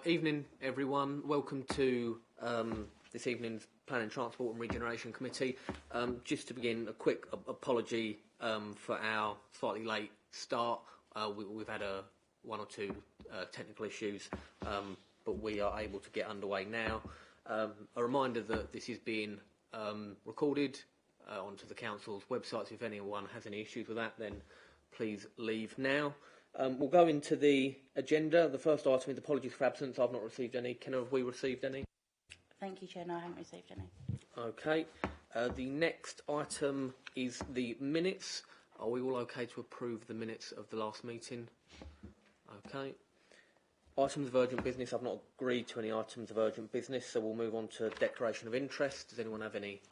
Evening, everyone. Welcome to this evening's Planning, Transport and Regeneration Committee. Just to begin, a quick apology for our slightly late start. We've had one or two technical issues, but we are able to get underway now. A reminder that this is being recorded onto the Council's website, so if anyone has any issues with that, then please leave now. We'll go into the agenda. The first item is apologies for absence. I've not received any. Ken, have we received any? Thank you, Chair. No, I haven't received any. Okay. The next item is the minutes. Are we all okay to approve the minutes of the last meeting? Okay. Items of urgent business. I've not agreed to any items of urgent business, so we'll move on to declaration of interest. Does anyone have any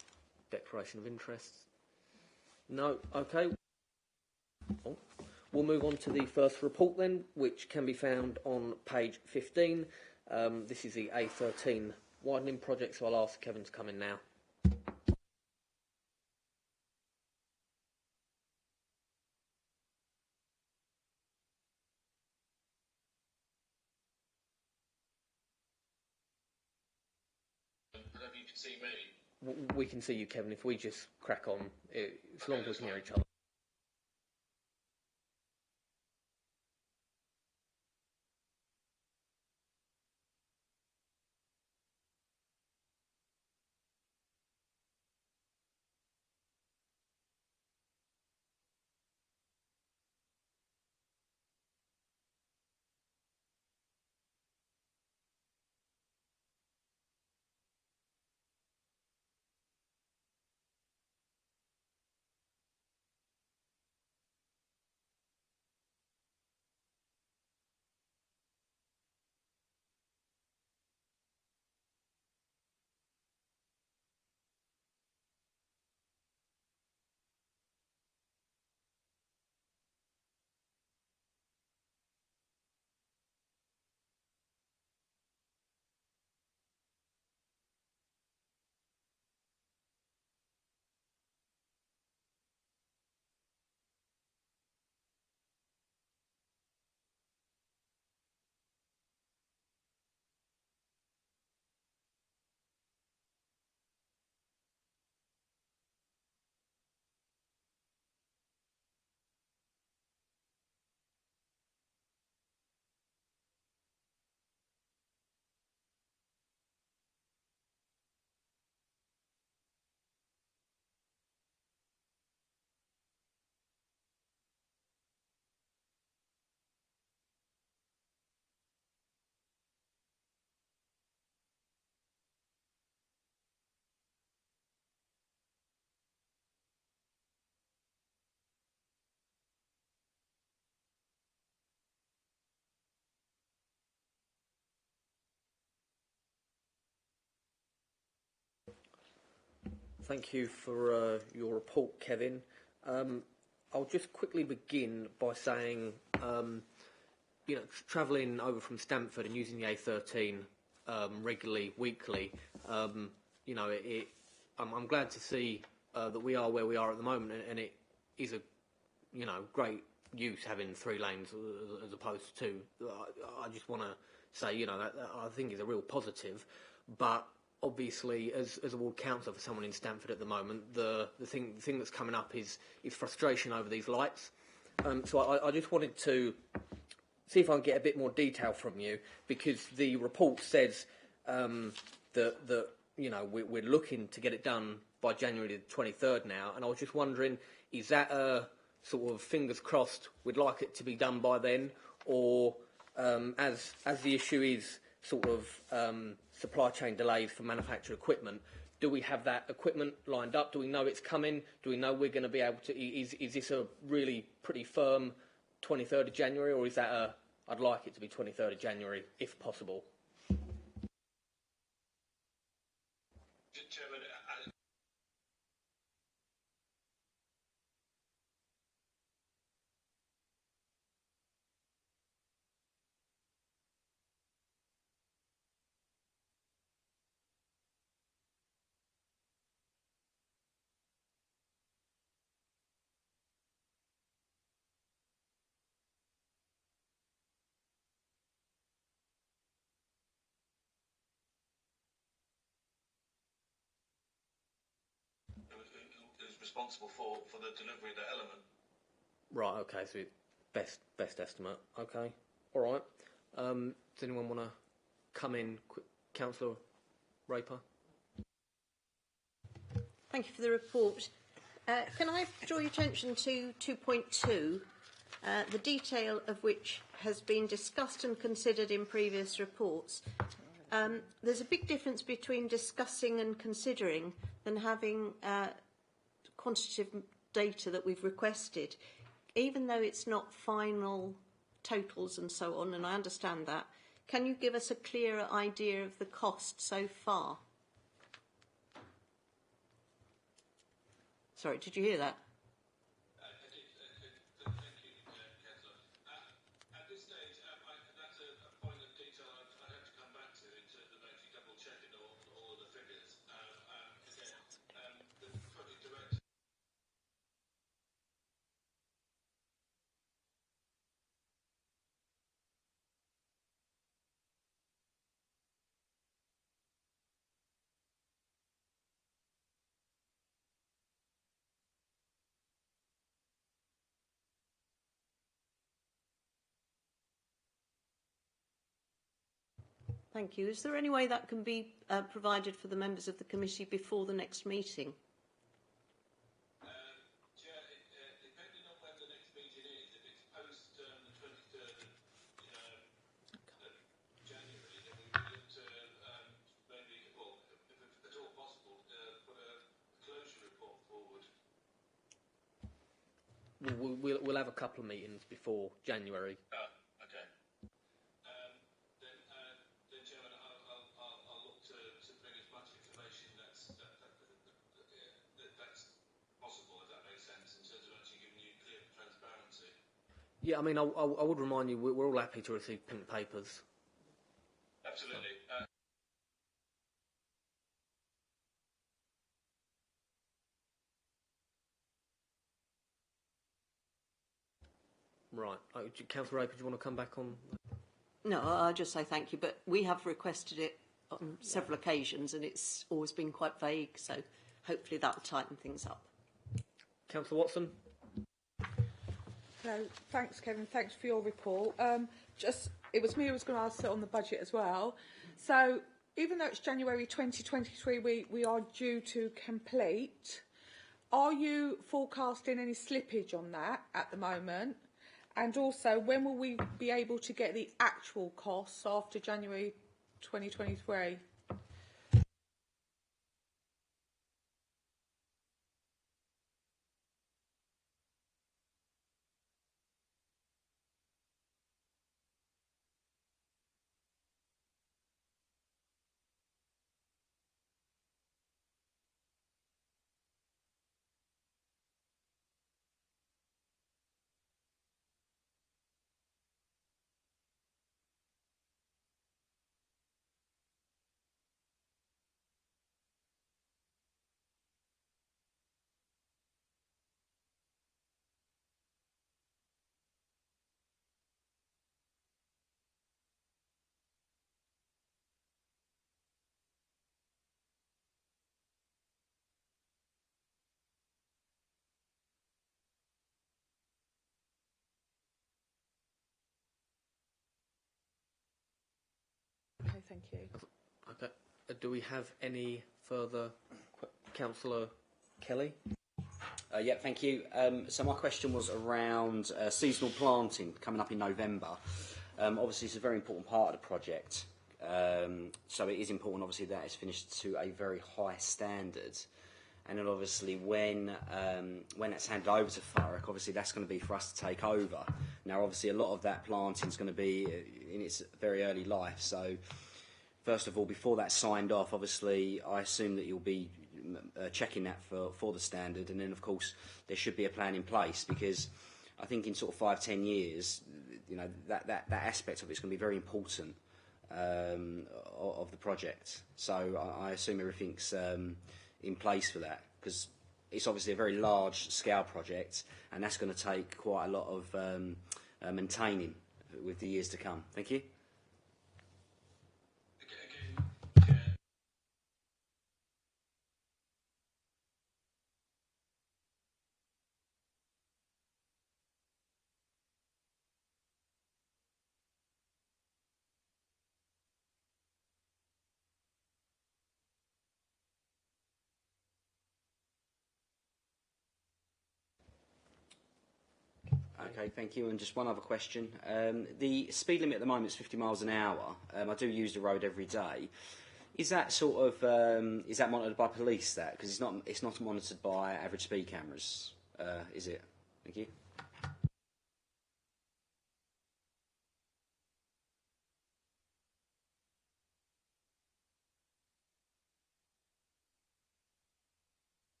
declaration of interest? No? Okay. Oh. We'll move on to the first report then, which can be found on page 15. This is the A13 widening project, so I'll ask Kevin to come in now. I don't know if you can see me. We can see you, Kevin, if we just crack on, as long as we can hear each other. Thank you for your report, Kevin. I'll just quickly begin by saying, travelling over from Stamford and using the A13 regularly, weekly, I'm glad to see that we are where we are at the moment, and it is a, great use having 3 lanes as opposed to 2. I just want to say, that I think is a real positive, but obviously, as a ward councillor for someone in Stamford at the moment, the thing that's coming up is frustration over these lights. So I just wanted to see if I can get a bit more detail from you, because the report says that we're looking to get it done by January the 23rd now, and I was just wondering, is that a sort of fingers crossed we'd like it to be done by then, or as the issue is sort of supply chain delays for manufactured equipment, do we have that equipment lined up? Do we know it's coming? Do we know we're going to be able to? Is this a really pretty firm 23rd of January, or is that I'd like it to be 23rd of January if possible? Chairman, responsible for the delivery of that element. Right. Okay. So it's best estimate. Okay. All right. Does anyone want to come in? Councillor Raper. Thank you for the report. Can I draw your attention to 2.2, the detail of which has been discussed and considered in previous reports? There's a big difference between discussing and considering than having quantitative data that we've requested. Even though it's not final totals and so on, and I understand that, can you give us a clearer idea of the cost so far? Sorry, did you hear that? I did. Thank you, Councillor. At this stage, that's a point of detail I'd have to come back to in terms of actually double checking all of the figures. Again, the project director. Thank you. Is there any way that can be provided for the members of the committee before the next meeting? Chair, depending on when the next meeting is, if it's post the 23rd of January, then we would look to maybe, well, if at all possible, put a closure report forward. We'll have a couple of meetings before January. Okay. Then Chairman, I'll look to bring as much information that's possible, if that makes sense, in terms of actually giving you clear transparency. Yeah, I mean, I would remind you, we're all happy to receive pink papers. Absolutely. Right. Councillor Raper, do you want to come back on? No, I'll just say thank you, but we have requested it on several occasions and it's always been quite vague, so hopefully that will tighten things up. Councillor Watson? Hello, thanks Kevin, thanks for your report. It was me who was going to ask it on the budget as well. So even though it's January 2023, we are due to complete. Are you forecasting any slippage on that at the moment? And also, when will we be able to get the actual costs after January 2023? Okay, thank you. Okay. Do we have any further? Councillor Kelly? Yeah, thank you. So my question was around seasonal planting coming up in November. Obviously, it's a very important part of the project. So it is important, obviously, that it's finished to a very high standard. And then, obviously, when it's handed over to Thurrock, obviously, that's going to be for us to take over. Now, obviously, a lot of that planting is going to be in its very early life. So, first of all, before that's signed off, obviously, I assume that you'll be checking that for the standard. And then, of course, there should be a plan in place because I think in sort of 5-10 years, you know, that aspect of it is going to be very important of the project. So I assume everything's in place for that because it's obviously a very large scale project and that's going to take quite a lot of maintaining with the years to come. Thank you. Again, Chair. Okay, thank you. And just one other question. The speed limit at the moment is 50 miles an hour. I do use the road every day. Is that sort of is that monitored by police? That because it's not monitored by average speed cameras, is it? Thank you.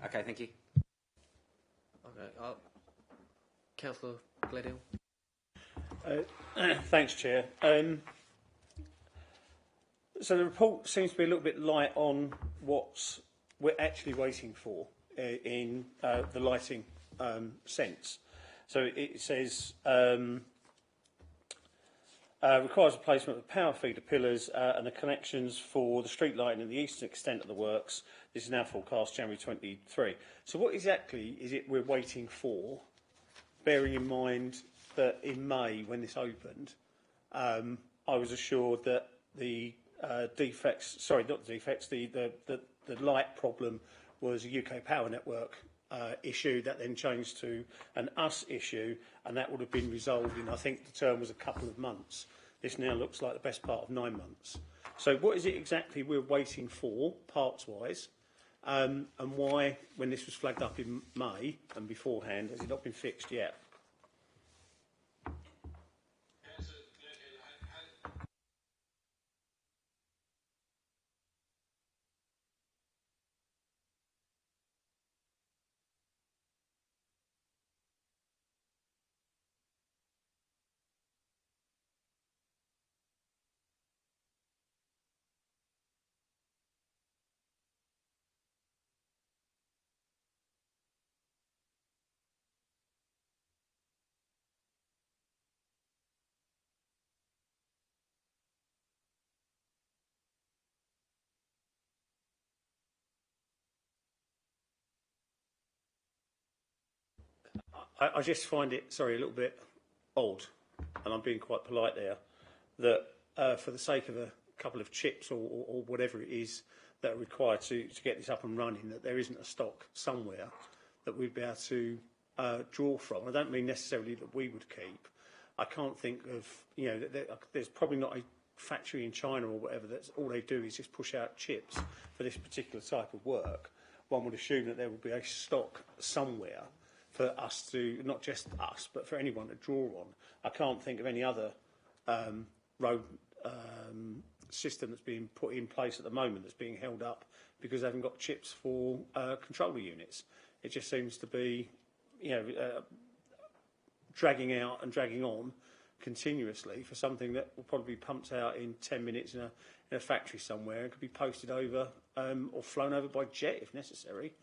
Okay, thank you. Okay, Councillor Gledhill. Thanks, Chair. So the report seems to be a little bit light on what we're actually waiting for in the lighting sense. So it says requires replacement of power feeder pillars and the connections for the street lighting in the eastern extent of the works. This is now forecast January 23. So what exactly is it we're waiting for, bearing in mind that in May, when this opened, I was assured that the the light problem was a UK Power Network issue that then changed to an us issue, and that would have been resolved in, I think the term was a couple of months. This now looks like the best part of 9 months. So what is it exactly we're waiting for, parts-wise, and why, when this was flagged up in May and beforehand, has it not been fixed yet? I just find it, a little bit odd, and I'm being quite polite there, that for the sake of a couple of chips or whatever it is that are required to get this up and running, that there isn't a stock somewhere that we'd be able to draw from. I don't mean necessarily that we would keep. I can't think of, there's probably not a factory in China or whatever that's all they do is just push out chips for this particular type of work. One would assume that there would be a stock somewhere for us to, not just us, but for anyone to draw on. I can't think of any other road system that's being put in place at the moment that's being held up because they haven't got chips for controller units. It just seems to be, dragging out and dragging on continuously for something that will probably be pumped out in 10 minutes in a factory somewhere and could be posted over or flown over by jet if necessary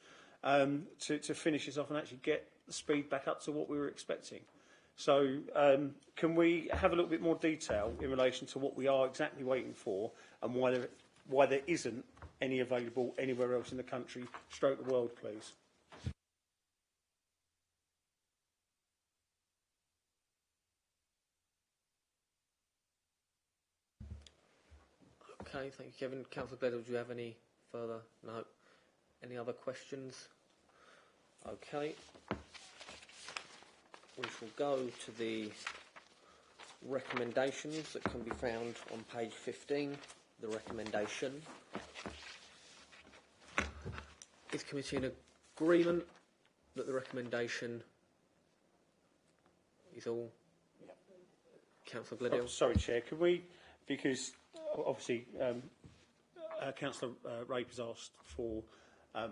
to finish this off and actually get the speed back up to what we were expecting. So can we have a little bit more detail in relation to what we are exactly waiting for and why there isn't any available anywhere else in the country, stroke the world, please? Okay, thank you, Kevin. Councillor Gledhill, do you have any further? No. Any other questions? Okay. We shall go to the recommendations that can be found on page 15. The recommendation. Is committee in agreement that the recommendation is all? Yep. Councillor Gledhill. Oh, sorry, Chair. Can we, because obviously Councillor Rape has asked for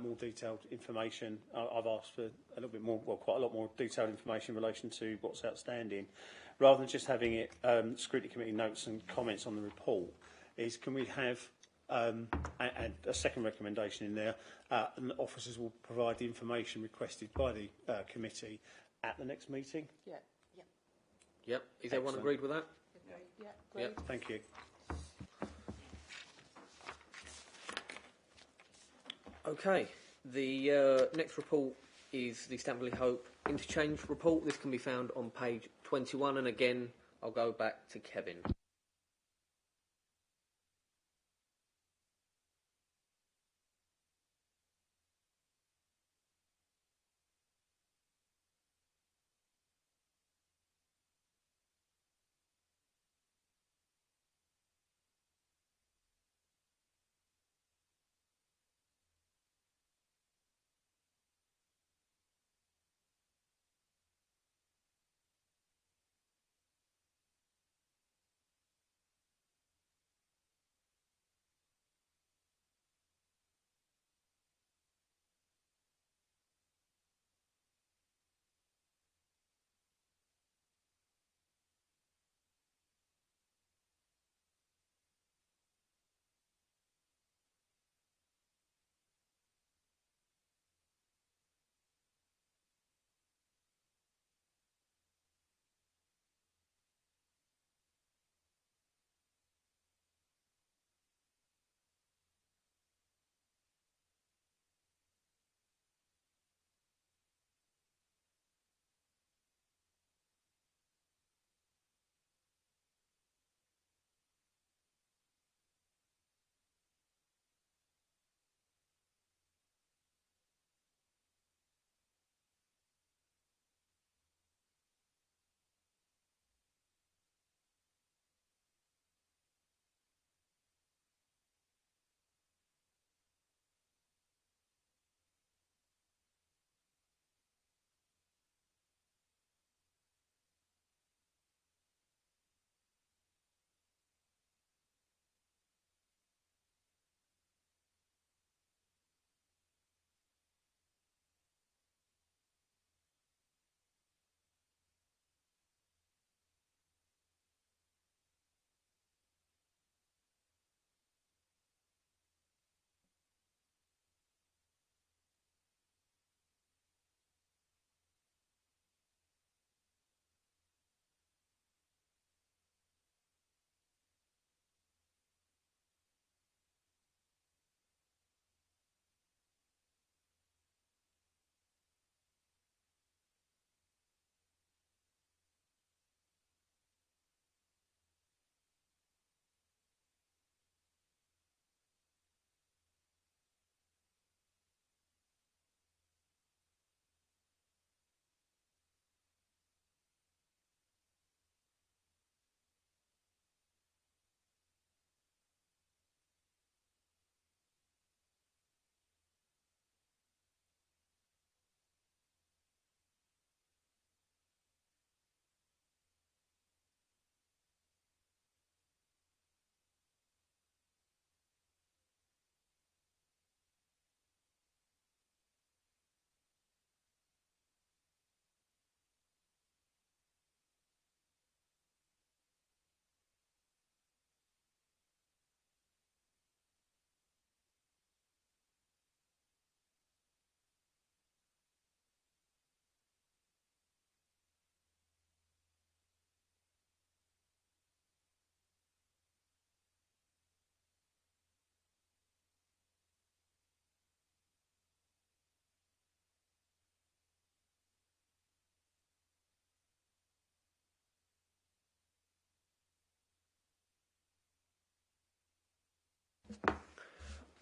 more detailed information. I've asked for a little bit more, well, quite a lot more detailed information in relation to what's outstanding. Rather than just having it Scrutiny Committee notes and comments on the report, can we have and a second recommendation in there, and the officers will provide the information requested by the committee at the next meeting? Yeah. Yep. Is everyone agreed with that? Yeah. Yep. Thank you. Okay, the next report is the Stamford Hope Interchange report. This can be found on page 21, and again, I'll go back to Kevin.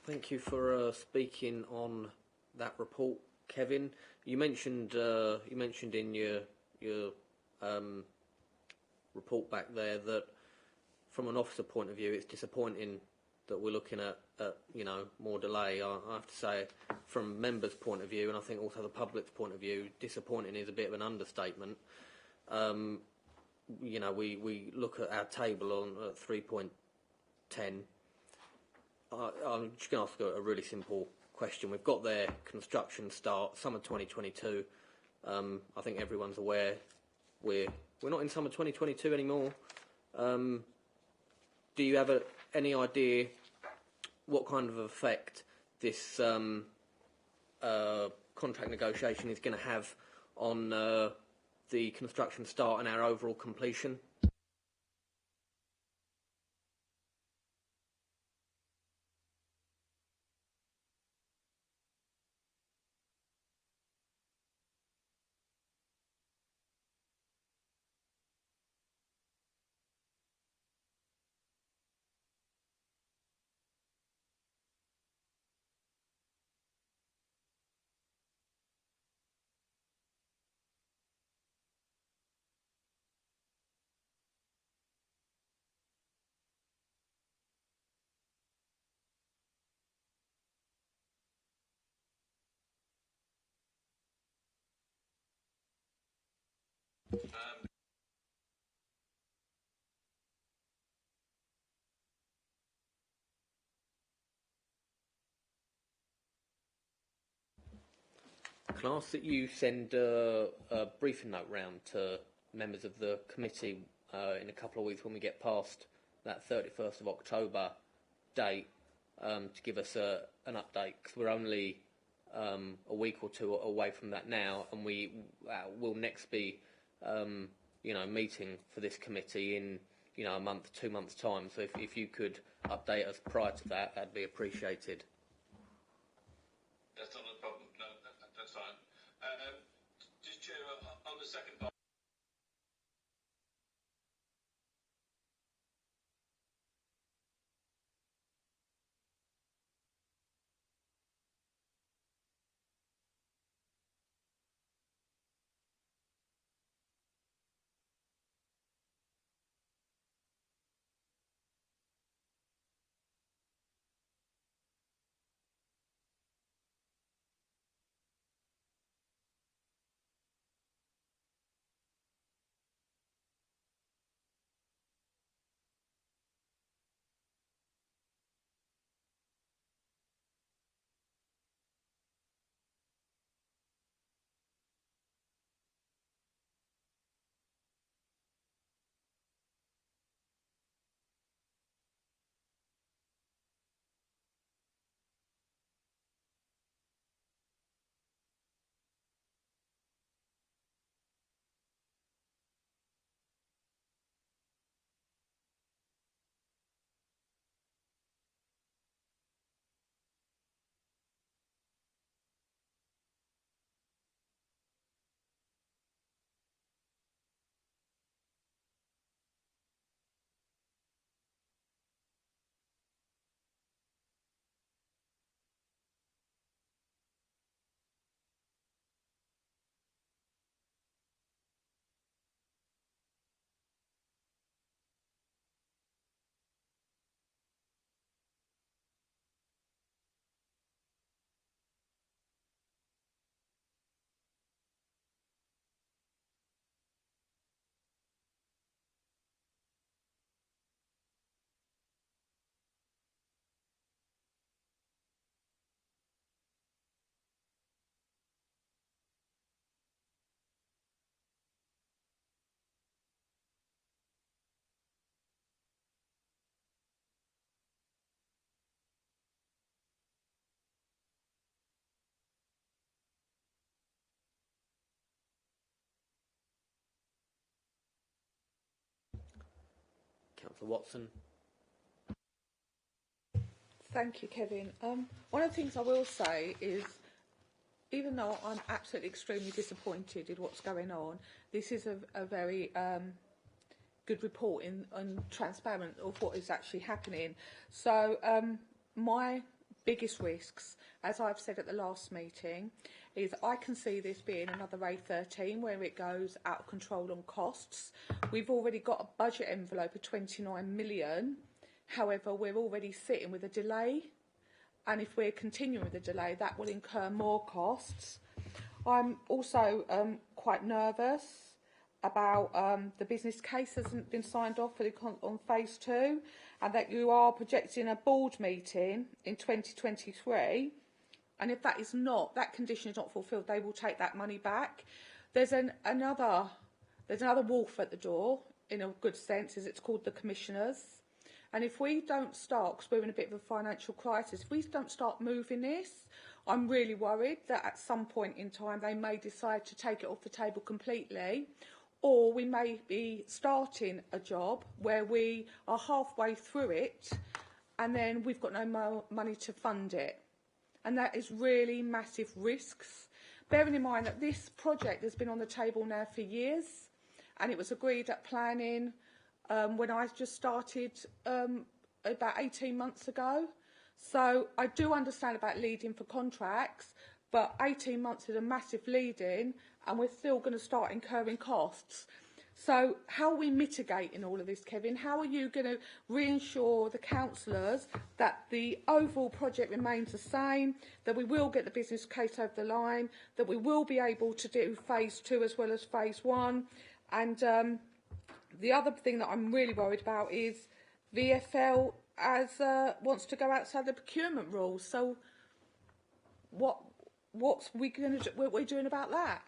Thank you for speaking on that report, Kevin. You mentioned in your report back there that from an officer point of view, it's disappointing that we're looking at more delay. I have to say, from members' point of view, and I think also the public's point of view, disappointing is a bit of an understatement. We look at our table on 3.10. I'm just going to ask a really simple question. We've got their construction start, summer 2022. I think everyone's aware we're not in summer 2022 anymore. Do you have any idea what kind of effect this contract negotiation is going to have on the construction start and our overall completion? Can I ask that you send a briefing note round to members of the committee in a couple of weeks when we get past that 31st of October date to give us an update, because we're only a week or two away from that now, and we will next be meeting for this committee in a month, 2 months' time. So if you could update us prior to that, that'd be appreciated. That's not a problem. No, that's fine. Just Chair, on the second part. Councillor Watson. Thank you, Kevin. One of the things I will say is, even though I'm absolutely extremely disappointed in what's going on, this is a very good reporting and transparent of what is actually happening. So my biggest risks, as I've said at the last meeting, is I can see this being another A13 where it goes out of control on costs. We've already got a budget envelope of 29 million. However, we're already sitting with a delay. And if we're continuing with the delay, that will incur more costs. I'm also quite nervous about the business case hasn't been signed off for on phase 2, and that you are projecting a board meeting in 2023. And if that condition is not fulfilled, they will take that money back. There's another wolf at the door, in a good sense, as it's called the commissioners. And if we don't start, because we're in a bit of a financial crisis, if we don't start moving this, I'm really worried that at some point in time they may decide to take it off the table completely, or we may be starting a job where we are halfway through it and then we've got no more money to fund it. And that is really massive risks. Bearing in mind that this project has been on the table now for years, and it was agreed at planning when I just started about 18 months ago. So I do understand about leading for contracts, but 18 months is a massive lead-in, and we're still going to start incurring costs. So how are we mitigating all of this, Kevin? How are you going to reassure the councillors that the overall project remains the same, that we will get the business case over the line, that we will be able to do phase 2 as well as phase 1, and the other thing that I'm really worried about is VFL wants to go outside the procurement rules. So what's we going to do? What are we doing about that?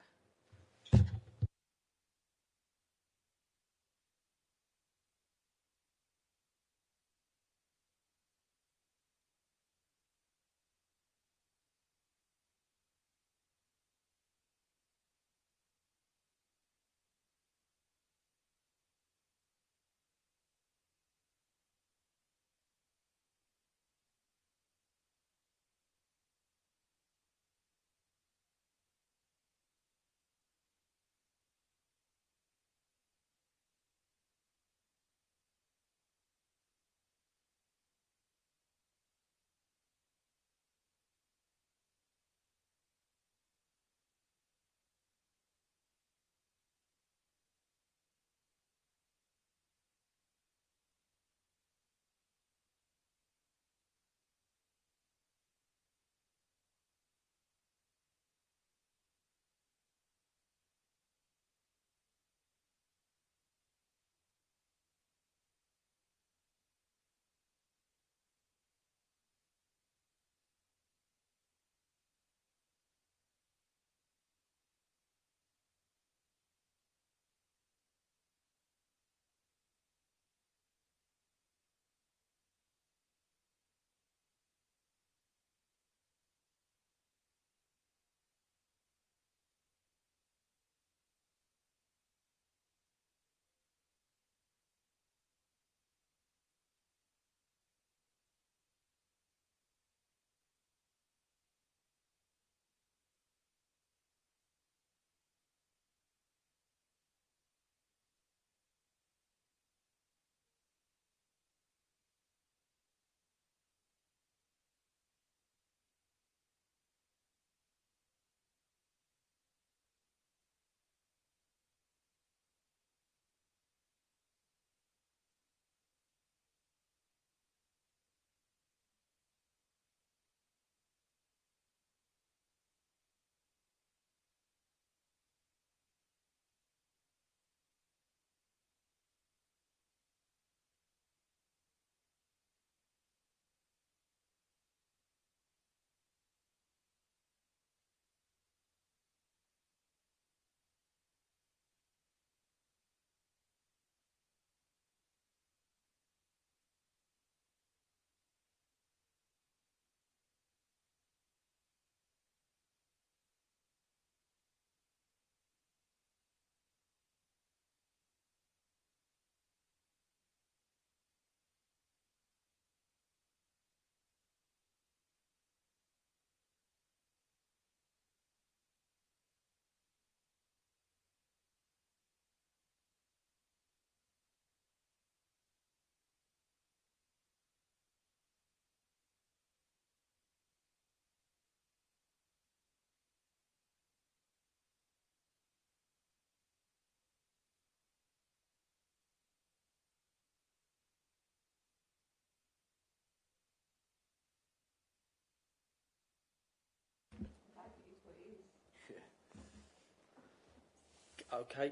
Okay,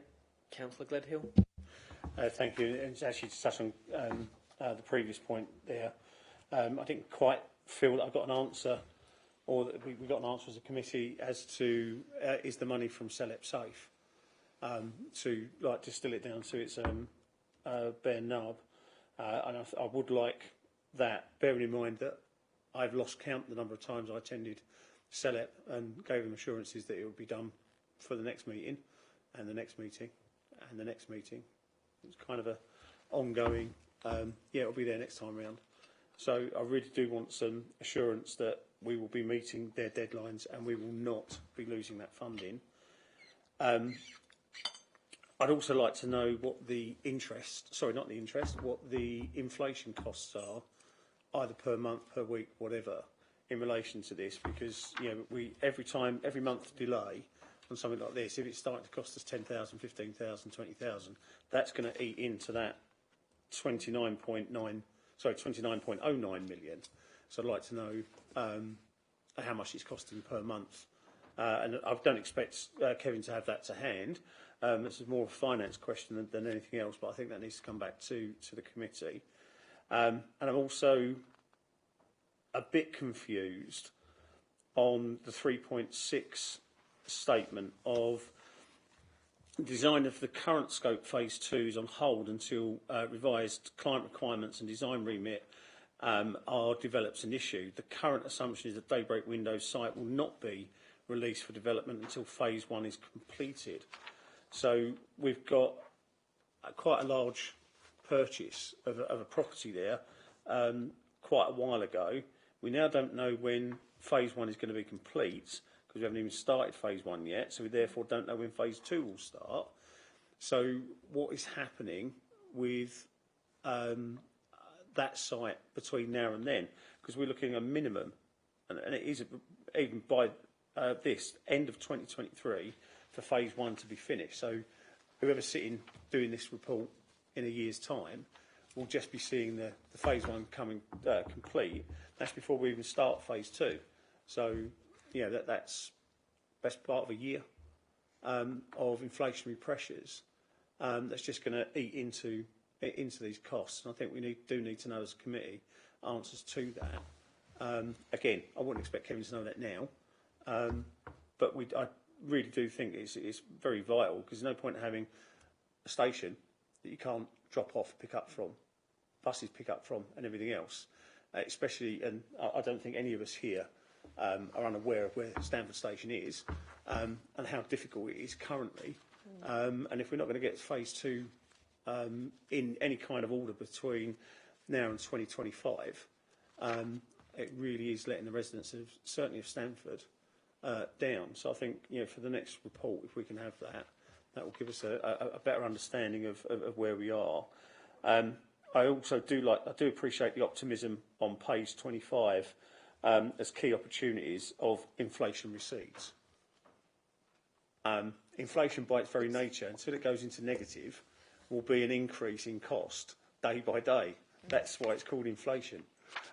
Councillor Gledhill. Thank you. And it's actually to touch on the previous point there. I didn't quite feel that I got an answer, or that we got an answer as a committee as to is the money from CELEP safe, to like distill it down to its bare nub. And I would like that, bearing in mind that I've lost count the number of times I attended CELEP and gave them assurances that it would be done for the next meeting and the next meeting and the next meeting. It's kind of a ongoing, yeah, it'll be there next time round. So I really do want some assurance that we will be meeting their deadlines and we will not be losing that funding. I'd also like to know what the interest, sorry, not the interest, what the inflation costs are, either per month, per week, whatever, in relation to this, because every month delay on something like this, if it's starting to cost us 10,000, 15,000, 20,000, that's going to eat into that 29.09 million. So I'd like to know how much it's costing per month. And I don't expect Kevin to have that to hand. This is more of a finance question than anything else, but I think that needs to come back to the committee. And I'm also a bit confused on the 3.6 statement of design of the current scope phase 2 is on hold until revised client requirements and design remit are developed and issued. The current assumption is that Daybreak Windows site will not be released for development until phase 1 is completed. So we've got quite a large purchase of a property there quite a while ago. We now don't know when phase 1 is going to be complete because we haven't even started phase 1 yet, so we therefore don't know when phase 2 will start. So what is happening with that site between now and then? Because we're looking at a minimum, and it is even by this end of 2023 for phase 1 to be finished. So whoever's sitting doing this report in a year's time will just be seeing the phase 1 coming complete. That's before we even start phase 2. So yeah, that's best part of a year of inflationary pressures that's just going to eat into these costs. And I think we do need to know as a committee answers to that. Again, I wouldn't expect Kevin to know that now, but I really do think it's very vital, because there's no point in having a station that you can't drop off, pick up from, buses pick up from, and everything else. Especially, and I don't think any of us here are unaware of where Stamford Station is and how difficult it is currently. And if we're not going to get phase 2 in any kind of order between now and 2025, it really is letting the residents of certainly of Stamford down. So I think for the next report, if we can have that, that will give us a better understanding of where we are. I also do appreciate the optimism on page 25 as key opportunities of inflation receipts. Inflation by its very nature, until it goes into negative, will be an increase in cost day by day. That's why it's called inflation,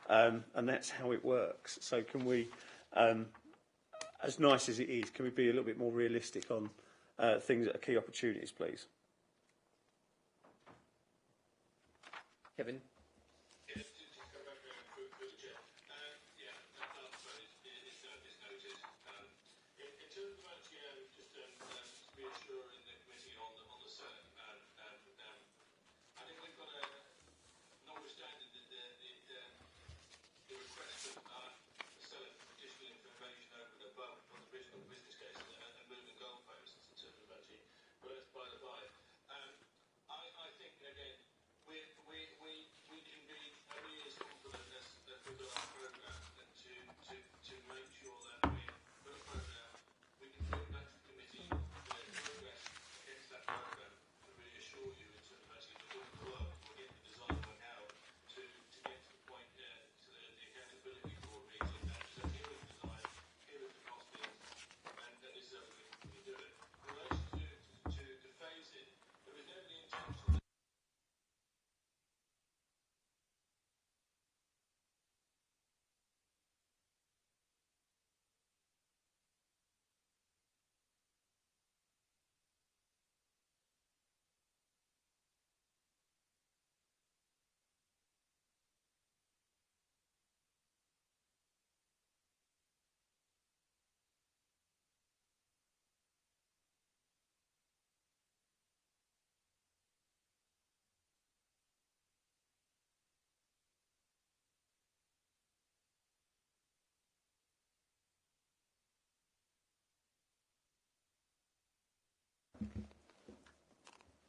and that's how it works. So can we, as nice as it is, can we be a little bit more realistic on things that are key opportunities, please? Kevin. Yeah, just go back through the chair. Yeah, that is noted. In terms of actually just reassuring the committee on the CERT, I think we've got notwithstanding the request of selling additional information over and above on the original business case and moving goalposts in terms of actually, but that's by the by. I think again we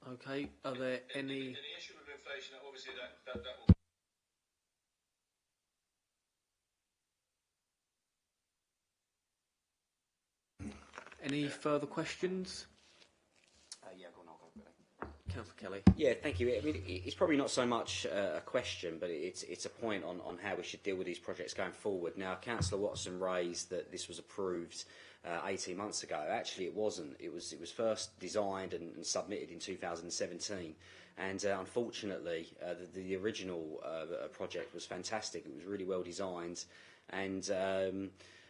Okay. Are there any? In the issue of inflation, obviously that will. Any further questions? Yeah, go on, I'll go. Councillor Kelly. Yeah, thank you. I mean, it's probably not so much a question, but it's a point on how we should deal with these projects going forward. Now, Councillor Watson raised that this was approved 18 months ago. Actually, it wasn't. It was first designed and submitted in 2017. And unfortunately, the original project was fantastic. It was really well designed. And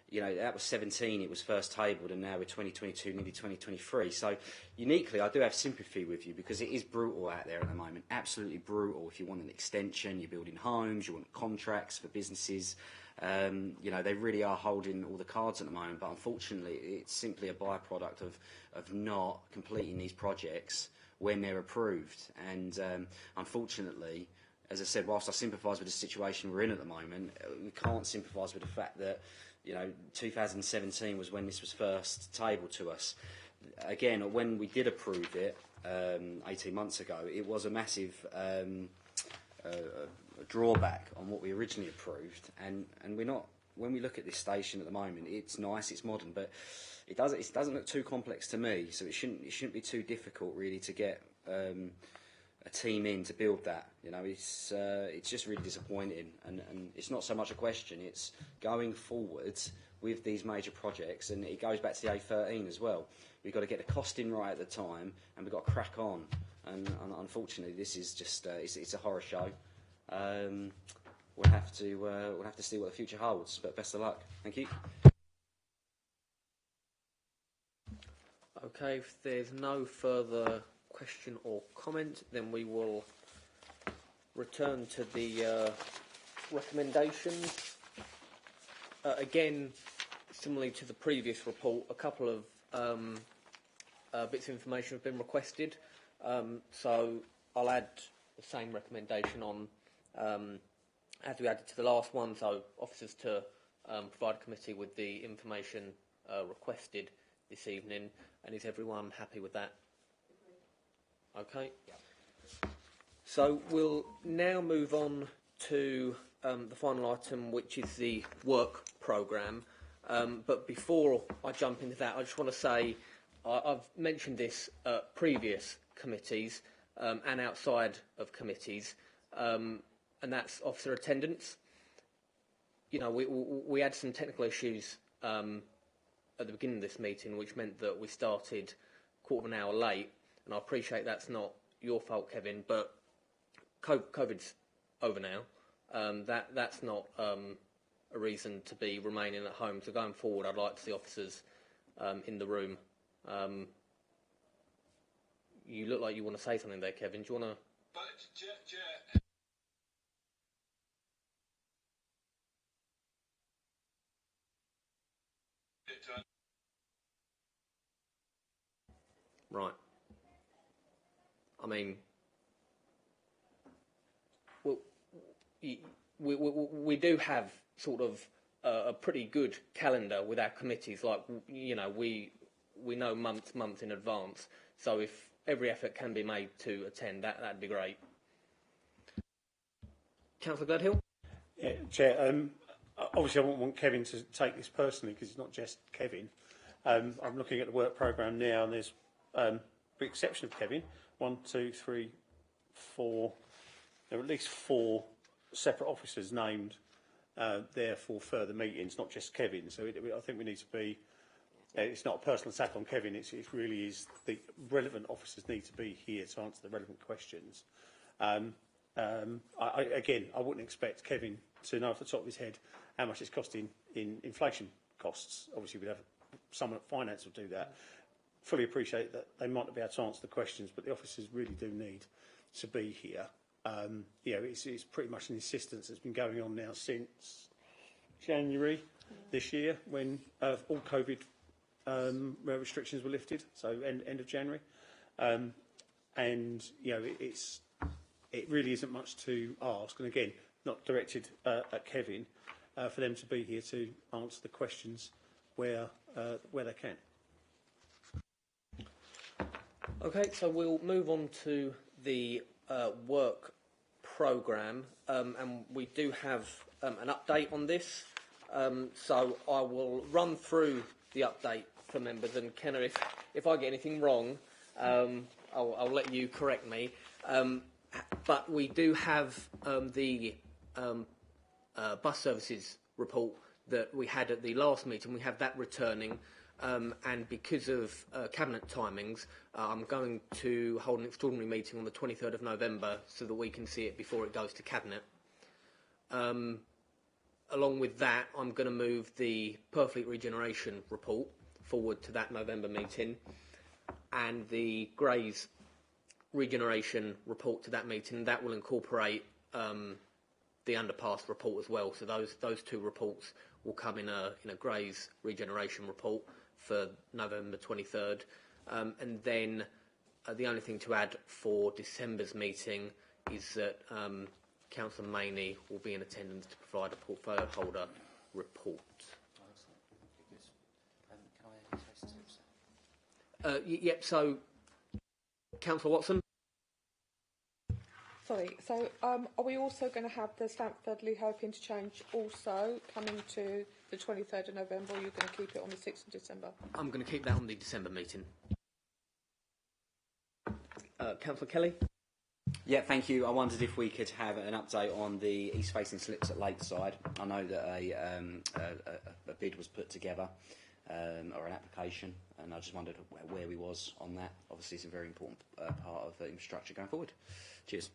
you know, that was 17, it was first tabled, and now we're 2022, nearly 2023. So, uniquely, I do have sympathy with you because it is brutal out there at the moment, absolutely brutal. If you want an extension, you're building homes, you want contracts for businesses, you know, they really are holding all the cards at the moment, but unfortunately, it's simply a byproduct of not completing these projects when they're approved. And unfortunately, as I said, whilst I sympathise with the situation we're in at the moment, we can't sympathise with the fact that, you know, 2017 was when this was first tabled to us. Again, when we did approve it 18 months ago, it was a massive drawback on what we originally approved. And we're not, when we look at this station at the moment, it's nice, it's modern, but it doesn't look too complex to me. So it shouldn't be too difficult really to get a team in to build that. You know, it's just really disappointing, and it's not so much a question, it's going forwards with these major projects, and it goes back to the A13 as well. We've got to get the costing right at the time, and we've got to crack on, and unfortunately this is just it's a horror show. We'll have to see what the future holds, but best of luck. Thank you. Okay, if there's no further question or comment, then we will return to the recommendations. Again, similarly to the previous report, a couple of bits of information have been requested. So I'll add the same recommendation on as we added to the last one. So officers to provide a committee with the information requested this evening. And is everyone happy with that? Okay. So we'll now move on to the final item, which is the work programme. But before I jump into that, I just want to say I've mentioned this at previous committees and outside of committees, and that's officer attendance. You know, we had some technical issues at the beginning of this meeting, which meant that we started a quarter of an hour late. And I appreciate that's not your fault, Kevin, but COVID's over now. That's not a reason to be remaining at home. So going forward, I'd like to see officers in the room. You look like you want to say something there, Kevin. Do you want to? Right. I mean, well, we do have sort of a pretty good calendar with our committees. Like, you know, we know months in advance. So if every effort can be made to attend, that'd be great. Councillor Gledhill? Yeah, Chair. Obviously, I wouldn't want Kevin to take this personally because it's not just Kevin. I'm looking at the work programme now, and there's, with the exception of Kevin, 1, 2, 3, 4. There are at least 4 separate officers named there for further meetings, not just Kevin. So I think we need to be. It's not a personal attack on Kevin. It really is the relevant officers need to be here to answer the relevant questions. Again, I wouldn't expect Kevin to know off the top of his head how much it's costing in inflation costs. Obviously, we'd have someone at finance will do that. Fully appreciate that they might not be able to answer the questions, but the officers really do need to be here. You know, it's pretty much an insistence that's been going on now since January this year, when all COVID restrictions were lifted, so end of January. And you know, it really isn't much to ask, and again, not directed at Kevin, for them to be here to answer the questions where they can. Okay, so we'll move on to the work programme, and we do have an update on this. So I will run through the update for members, and Kenna, if I get anything wrong, I'll let you correct me. But we do have the bus services report that we had at the last meeting. We have that returning. And because of Cabinet timings, I'm going to hold an extraordinary meeting on the 23rd of November so that we can see it before it goes to Cabinet. Along with that, I'm going to move the Perfleet Regeneration report forward to that November meeting, and the Grays Regeneration report to that meeting. That will incorporate the underpass report as well. So those two reports will come in a Grays Regeneration report for November 23rd. And then the only thing to add for December's meeting is that Councillor Maney will be in attendance to provide a portfolio holder report. Yep, so Councillor Watson. Sorry, so are we also going to have the Stamford-Lee Hope interchange also coming to the 23rd of November, or are you going to keep it on the 6th of December? I'm going to keep that on the December meeting. Councillor Kelly? Yeah, thank you. I wondered if we could have an update on the east-facing slips at Lakeside. I know that a bid was put together, or an application, and I just wondered where we was on that. Obviously, it's a very important part of the infrastructure going forward. Cheers.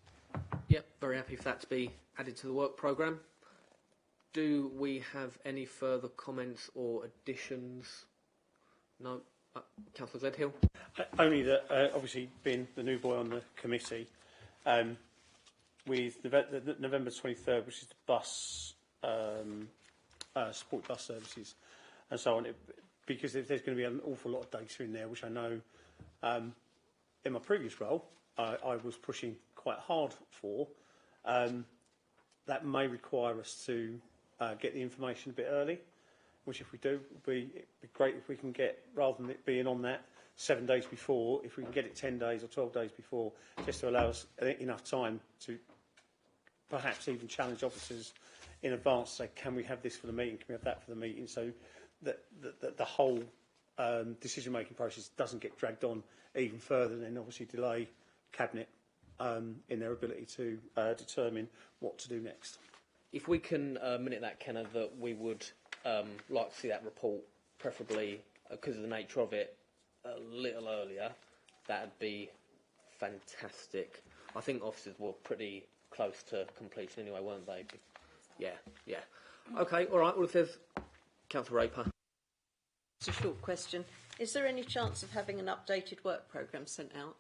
Yep, very happy for that to be added to the work programme. Do we have any further comments or additions? No? Councillor Gledhill? Only that, obviously, being the new boy on the committee, with the November 23rd, which is the bus, support bus services and so on, because there's going to be an awful lot of data in there, which I know in my previous role I was pushing quite hard for. That may require us to get the information a bit early, which if we do, it'd be great if we can get, rather than it being on that 7 days before, if we can get it 10 days or 12 days before, just to allow us enough time to perhaps even challenge officers in advance, say, can we have this for the meeting, can we have that for the meeting, so that the whole decision-making process doesn't get dragged on even further, and then obviously delay Cabinet in their ability to determine what to do next. If we can minute that, Kenna, that we would like to see that report, preferably because of the nature of it, a little earlier, that'd be fantastic. I think officers were pretty close to completion anyway, weren't they? Yeah. Okay, all right, well, if there's... Councillor Raper. It's a short question. Is there any chance of having an updated work programme sent out?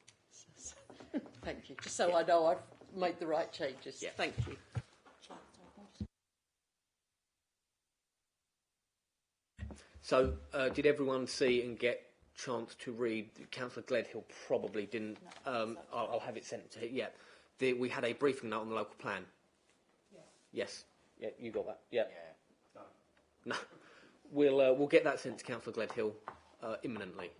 Thank you. Just so I know I've made the right changes. Yeah. Thank you. So, did everyone see and get chance to read? Councillor Gledhill probably didn't. I'll have it sent to him. Yeah. We had a briefing note on the local plan. Yeah. Yes. Yeah, you got that. Yeah. No. We'll get that sent to Councillor Gledhill imminently.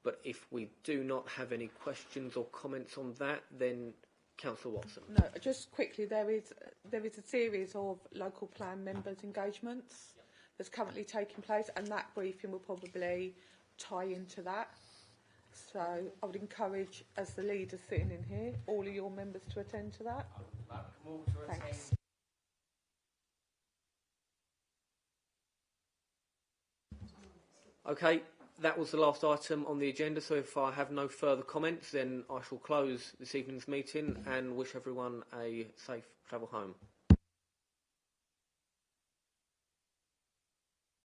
But if we do not have any questions or comments on that, then Councillor Watson. No, just quickly, there is a series of local plan members' engagements that's currently taking place, and that briefing will probably tie into that. So I would encourage, as the leader sitting in here, all of your members to attend to that. Thanks. Okay, that was the last item on the agenda, so if I have no further comments, then I shall close this evening's meeting and wish everyone a safe travel home.